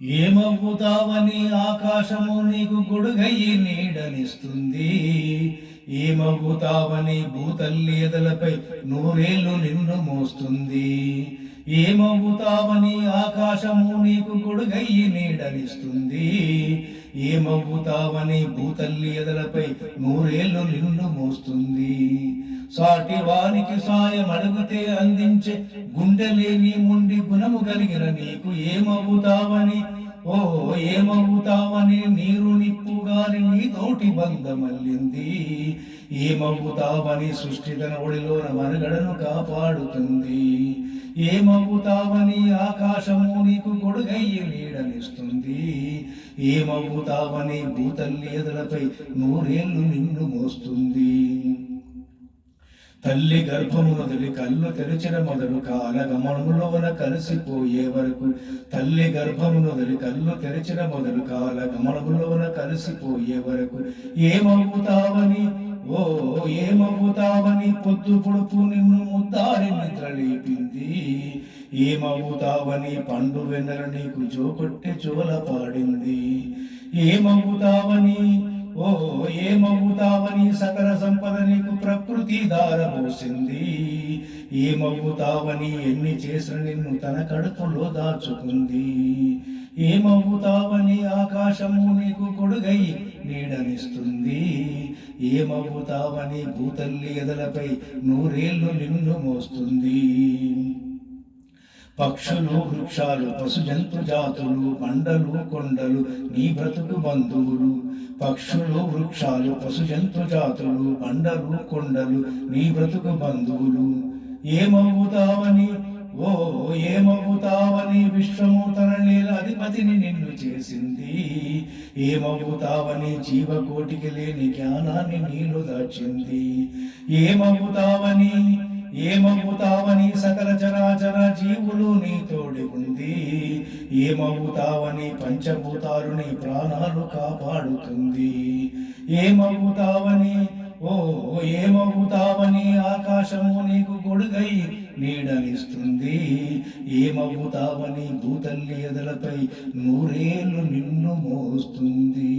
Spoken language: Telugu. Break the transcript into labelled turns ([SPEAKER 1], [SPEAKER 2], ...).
[SPEAKER 1] ఏమవుతావని ఆకాశము నీకు గొడుగయ్యి నీడనిస్తుంది. ఏమవుతావని భూతల్లి ఎదలపై నూరేళ్లు నిన్ను మోస్తుంది. ఏమవుతావని ఆకాశము నీకు గొడుగయ్యి నీడనిస్తుంది. ఏమవుతావని భూతల్లి ఎదలపై నూరేళ్లు నిన్ను మోస్తుంది. సాటి వానికి సాయం అడిగితే అందించే గుండెలేని ముండి గుణము కలిగిన నీకు ఏమవుతావని ఏమవుతావని నీరు నిప్పు గాలి నీ తోటి బంధమల్లింది. ఏమవుతావని సృష్టి తన ఒడిలోన మనుగడను కాపాడుతుంది. ఏమవుతావని ఆకాశము నీకు గొడుగయ్యి నీడనిస్తుంది. ఏమవుతావని భూతల్లి ఎదలపై నూరేళ్లు నిన్ను మోస్తుంది. తల్లి గర్భమునొదిలి కళ్ళు తెరిచిన మొదలు కాలగమనములోన కలిసిపోయే వరకు. తల్లి గర్భమునొదిలి కళ్ళు తెరిచిన మొదలు కాలగమనములోన కలిసిపోయే వరకు. ఏమవుతావని ఏమవుతావని పొద్దు పొడుపు నిన్ను ముద్దారి నిద్ర లేపింది. ఏమవుతావని పండు వెన్నెల నీకు జోకొట్టి జోల పాడింది. ఏమవుతావని ఏమవుతావని సకల సంపద నీకు ప్రకృతి దారపోసింది. ఏమవుతావని ఎన్ని చేసిన నిన్ను తన కడుపులో దాచుకుంది. ఏమవుతావని ఆకాశము నీకు గొడుగై నీడనిస్తుంది. ఏమవుతావని భూతల్లి ఎదలపై నూరేళ్లు నిన్ను మోస్తుంది. పక్షులు వృక్షాలు పశు జంతు జాతులు బండలు కొండలు నీ బ్రతుకు బంధువులు. పక్షులు వృక్షాలు పశు జంతు జాతులు బండలు కొండలు నీ బ్రతుకు బంధువులు. ఏమవుతావని ఏమవుతావని విశ్వము తన నేల అధిపతిని నిన్ను చేసింది. ఏమవుతావని జీవకోటికి లేని జ్ఞానాన్ని నీలో దాచింది. ఏమవుతావని సకల చరాచర జీవులు నీ తోడి ఉంది. ఏమవుతావని పంచభూతాలు నీ ప్రాణాలు కాపాడుతుంది. ఏమవుతావని ఆకాశము నీకు గొడుగై నీడనిస్తుంది. ఏమవుతావని భూతల్లి ఎదలపై నూరేళ్లు నిన్ను మోస్తుంది.